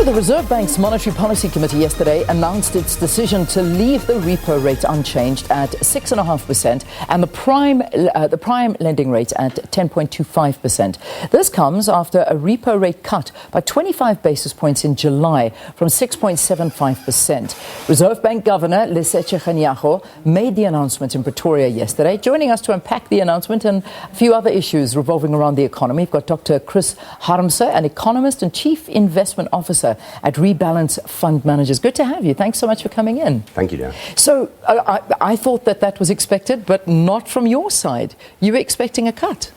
So the Reserve Bank's Monetary Policy Committee yesterday announced its decision to leave the repo rate unchanged at 6.5% and the prime lending rate at 10.25%. This comes after a repo rate cut by 25 basis points in July from 6.75%. Reserve Bank Governor Lesetja Kganyago made the announcement in Pretoria yesterday. Joining us to unpack the announcement and a few other issues revolving around the economy, we've got Dr Chris Harmse, an economist and chief investment officer at Rebalance Fund Managers. Good to have you. Thanks so much for coming in. Thank you, Dan. So I thought that was expected, but not from your side. You were expecting a cut.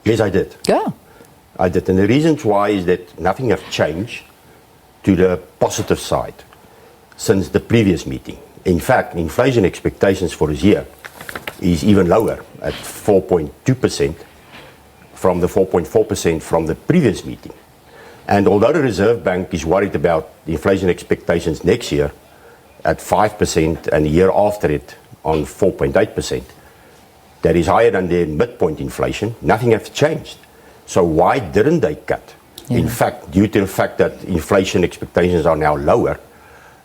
Yes, I did. Yeah. I did. And the reasons why is that nothing has changed to the positive side since the previous meeting. In fact, inflation expectations for this year is even lower at 4.2% from the 4.4% from the previous meeting. And although the Reserve Bank is worried about the inflation expectations next year at 5% and the year after it on 4.8%, that is higher than their midpoint inflation, nothing has changed. So why didn't they cut? Yeah. In fact, due to the fact that inflation expectations are now lower,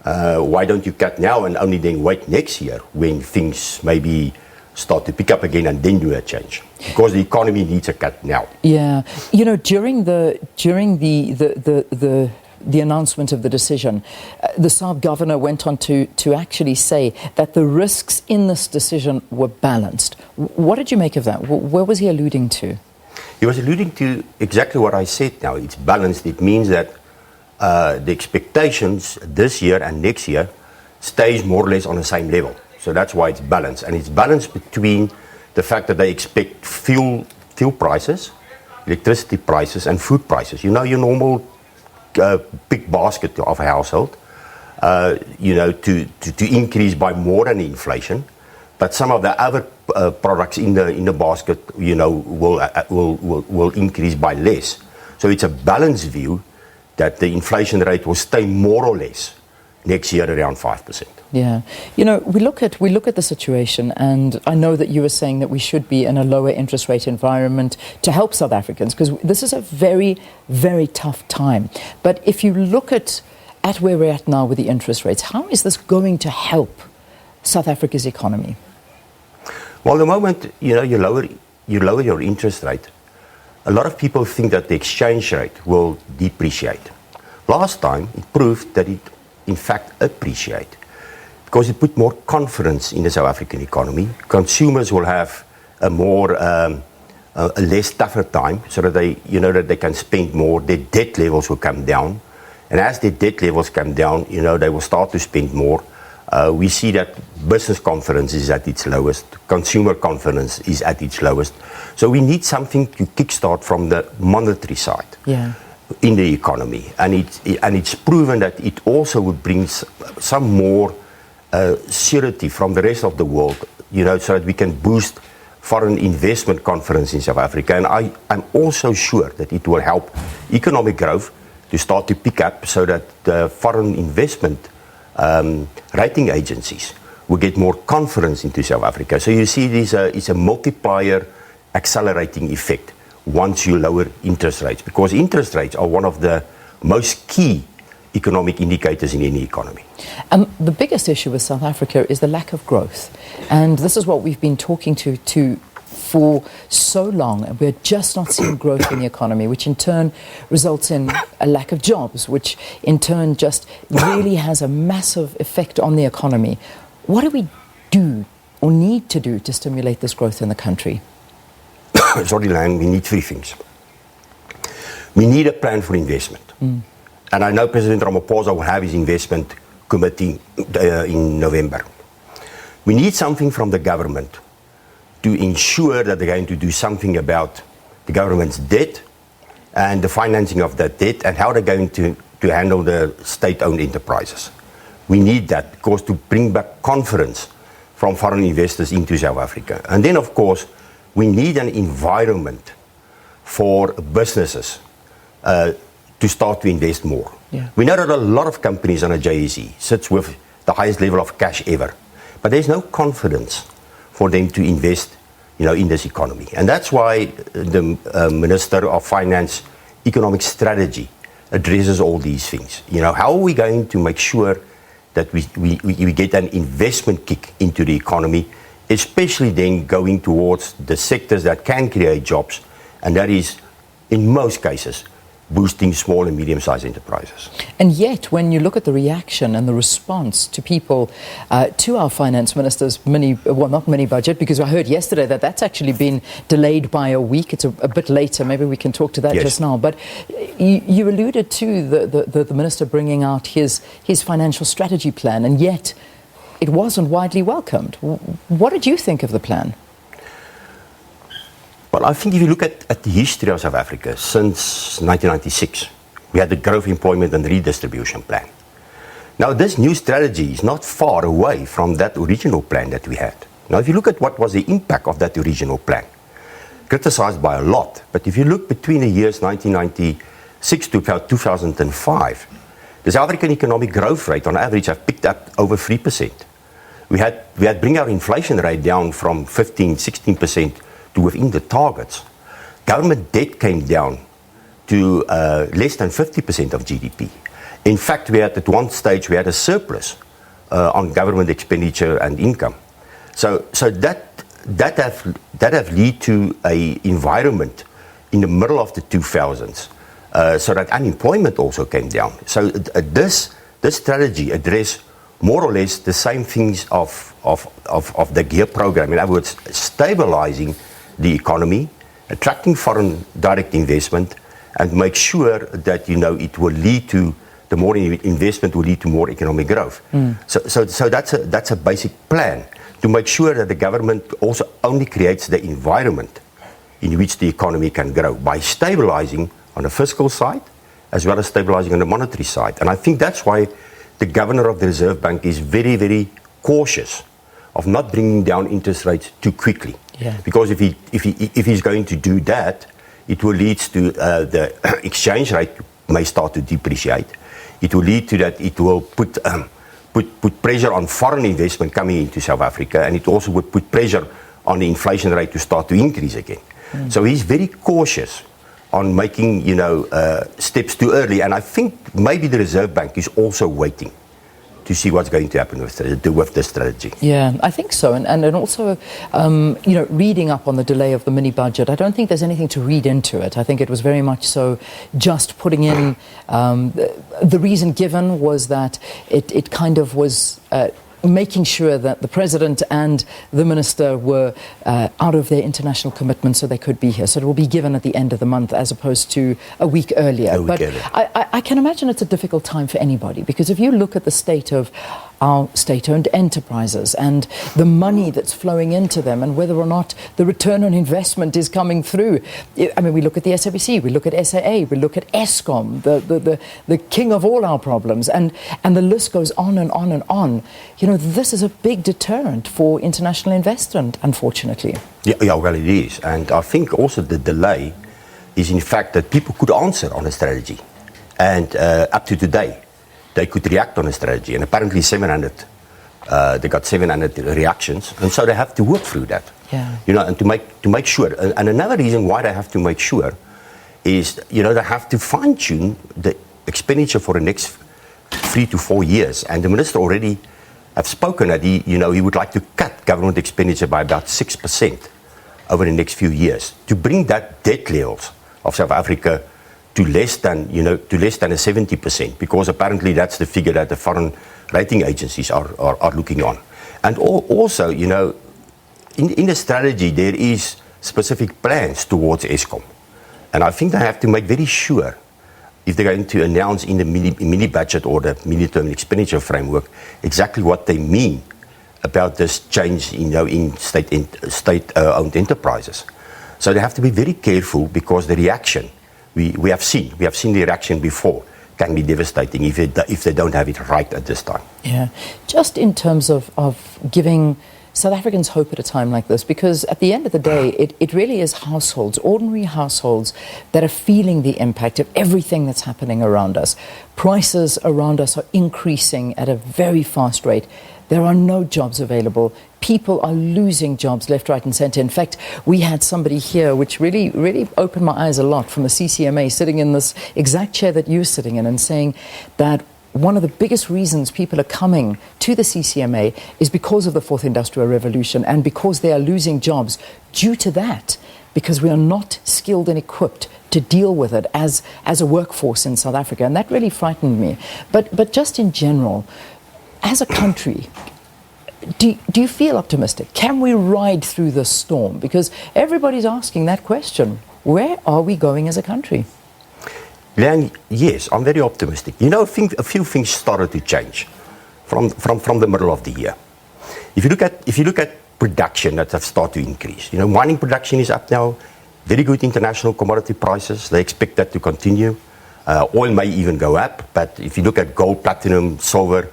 why don't you cut now and only then wait next year when things maybe start to pick up again and then do a change? Because the economy needs a cut now. Yeah, you know, during the announcement of the decision, the SAB governor went on to actually say that the risks in this decision were balanced. What did you make of that? Where was he alluding to? He was alluding to exactly what I said now. It's balanced. It means that the expectations this year and next year stays more or less on the same level. So that's why it's balanced. And it's balanced between the fact that they expect fuel prices, electricity prices, and food prices. You know, your normal big basket of a household, to increase by more than inflation. But some of the other products in the basket, will increase by less. So it's a balanced view that the inflation rate will stay more or less next year around 5%. Yeah. You know, we look at the situation, and I know that you were saying that we should be in a lower interest rate environment to help South Africans, because this is a very, very tough time. But if you look at where we're at now with the interest rates, how is this going to help South Africa's economy? Well, the moment, you lower your interest rate, a lot of people think that the exchange rate will depreciate. Last time, it proved that it, in fact, appreciated, because it put more confidence in the South African economy. Consumers will have a less tougher time, so that they can spend more. Their debt levels will come down, and as their debt levels come down, they will start to spend more. We see that business confidence is at its lowest, consumer confidence is at its lowest. So we need something to kickstart from the monetary side. Yeah. In the economy, and it's proven that it also would bring some more surety from the rest of the world, so that we can boost foreign investment confidence in South Africa. And I'm also sure that it will help economic growth to start to pick up, so that the foreign investment rating agencies will get more confidence into South Africa. So you see, it's a multiplier accelerating effect once you lower interest rates, because interest rates are one of the most key economic indicators in any economy. The biggest issue with South Africa is the lack of growth. And this is what we've been talking to for so long. And we're just not seeing growth in the economy, which in turn results in a lack of jobs, which in turn just really has a massive effect on the economy. What do we do or need to do to stimulate this growth in the country? Sorry, Lang, we need three things. We need a plan for investment. And I know President Ramaphosa will have his investment committee in November. We need something from the government to ensure that they're going to do something about the government's debt and the financing of that debt, and how they're going to handle the state-owned enterprises. We need that, because to bring back confidence from foreign investors into South Africa. And then, of course, we need an environment for businesses to start to invest more. Yeah. We know that a lot of companies on a JSE sits with the highest level of cash ever, but there's no confidence for them to invest, in this economy. And that's why the Minister of Finance Economic Strategy addresses all these things. How are we going to make sure that we get an investment kick into the economy, especially then going towards the sectors that can create jobs, and that is, in most cases, boosting small and medium-sized enterprises. And yet, when you look at the reaction and the response to people, to our finance minister's not mini budget, because I heard yesterday that that's actually been delayed by a week. It's a bit later. Maybe we can talk to that just now. But you alluded to the minister bringing out his financial strategy plan, and yet it wasn't widely welcomed. What did you think of the plan? Well, I think if you look at the history of South Africa since 1996, we had the Growth, Employment and Redistribution Plan. Now, this new strategy is not far away from that original plan that we had. Now, if you look at what was the impact of that original plan, criticized by a lot, but if you look between the years 1996 to about 2005, the South African economic growth rate on average have picked up over 3%. We had bring our inflation rate down from 15-16% to within the targets. Government debt came down to less than 50% of GDP. In fact, at one stage we had a surplus on government expenditure and income. So that have led to a environment in the middle of the 2000s, so that unemployment also came down. So this strategy addressed more or less the same things of the GEAR program. In other words, stabilizing the economy, attracting foreign direct investment, and make sure that it will lead to the more investment will lead to more economic growth. So that's a basic plan to make sure that the government also only creates the environment in which the economy can grow by stabilizing on the fiscal side as well as stabilizing on the monetary side. And I think that's why the governor of the Reserve Bank is very, very cautious of not bringing down interest rates too quickly. Yeah. Because if he's going to do that, it will lead to the exchange rate may start to depreciate. It will lead to that. It will put pressure on foreign investment coming into South Africa, and it also would put pressure on the inflation rate to start to increase again. So he's very cautious on making steps too early, and I think maybe the Reserve Bank is also waiting to see what's going to happen with the strategy. Yeah, I think so. And also, reading up on the delay of the mini budget, I don't think there's anything to read into it. I think it was very much so just putting in, the reason given was that it kind of was making sure that the president and the minister were out of their international commitments so they could be here. So it will be given at the end of the month as opposed to a week earlier. I can imagine it's a difficult time for anybody, because if you look at the state of our state-owned enterprises and the money that's flowing into them and whether or not the return on investment is coming through. I mean, we look at the SABC, we look at SAA, we look at Eskom, the king of all our problems, and the list goes on and on and on. This is a big deterrent for international investment, unfortunately. Yeah, well, it is. And I think also the delay is in fact that people could answer on a strategy. And up to today, they could react on a strategy, and apparently 700, they got 700 reactions, and so they have to work through that. Yeah. And to make sure. And another reason why they have to make sure is, they have to fine-tune the expenditure for the next 3 to 4 years. And the minister already have spoken that he would like to cut government expenditure by about 6% over the next few years to bring that debt levels of South Africa to less than a 70%, because apparently that's the figure that the foreign rating agencies are looking on. And also, in the strategy there is specific plans towards Eskom, and I think they have to make very sure if they're going to announce in the mini budget or the mini-term expenditure framework exactly what they mean about this change, in state-owned enterprises. So they have to be very careful, because the reaction we have seen the reaction before can be devastating if they don't have it right at this time. Yeah, just in terms of giving South Africans hope at a time like this, because at the end of the day, it really is households, ordinary households, that are feeling the impact of everything that's happening around us. Prices around us are increasing at a very fast rate. There are no jobs available. people are losing jobs left, right and centre. In fact, we had somebody here which really opened my eyes a lot from the CCMA sitting in this exact chair that you're sitting in and saying that one of the biggest reasons people are coming to the CCMA is because of the fourth industrial revolution and because they are losing jobs due to that, because we are not skilled and equipped to deal with it as a workforce in South Africa. And that really frightened me. But just in general, as a country, do you feel optimistic? Can we ride through the storm? Because everybody's asking that question. Where are we going as a country? Leanne, yes, I'm very optimistic. You know, a few things started to change from the middle of the year. If you look at production that have started to increase, you know, mining production is up now. Very good international commodity prices. They expect that to continue. Oil may even go up, but if you look at gold, platinum, silver,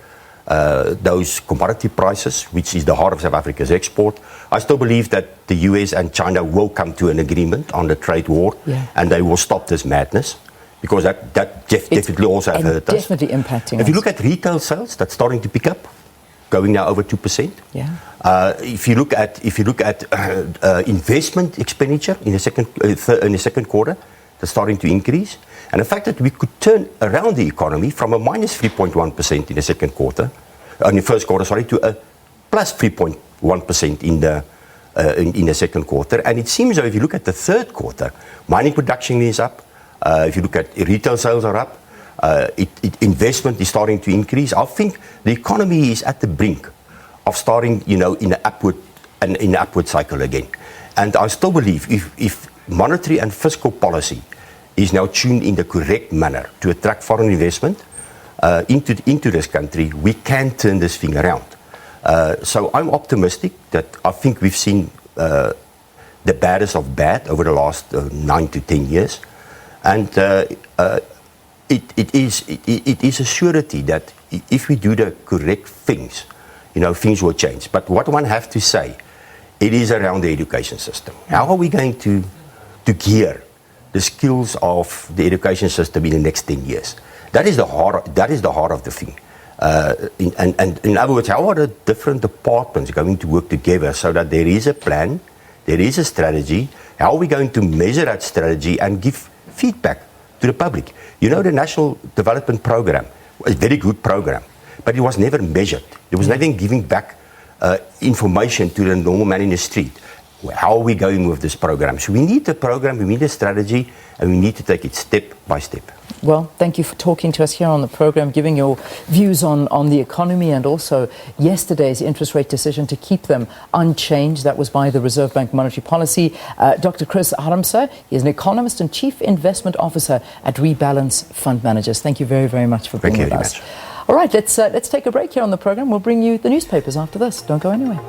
those commodity prices, which is the heart of South Africa's export, I still believe that the US and China will come to an agreement on the trade war, and they will stop this madness, because that definitely also have hurt us. Definitely impacting If you us. look at retail sales, that's starting to pick up, going now over 2%. Yeah. If you look at investment expenditure in the second quarter, that's starting to increase. And the fact that we could turn around the economy from a minus 3.1% in the second quarter, in the first quarter, sorry, to a plus 3.1% in the second quarter. And it seems though, if you look at the third quarter, mining production is up. If you look at retail sales are up. Investment is starting to increase. I think the economy is at the brink of starting, you know, in an upward cycle again. And I still believe if monetary and fiscal policy is now tuned in the correct manner to attract foreign investment into this country, we can turn this thing around. So I'm optimistic that I think we've seen the baddest of bad over the last 9 to 10 years. And it is a surety that if we do the correct things, you know, things will change. But what one has to say, it is around the education system. How are we going to gear the skills of the education system in the next 10 years? That is the heart of the thing. And in other words, how are the different departments going to work together so that there is a plan, there is a strategy? How are we going to measure that strategy and give feedback to the public? You know, the National Development Program was a very good program, but it was never measured. There was nothing giving back information to the normal man in the street. How are we going with this program? So we need a program, we need a strategy, and we need to take it step by step. Well, thank you for talking to us here on the program, giving your views on the economy and also yesterday's interest rate decision to keep them unchanged. That was by the Reserve Bank Monetary Policy. Dr. Chris Harmse, he is an economist and chief investment officer at Rebalance Fund Managers. Thank you very, very much for being with us. All right, let's take a break here on the program. We'll bring you the newspapers after this. Don't go anywhere.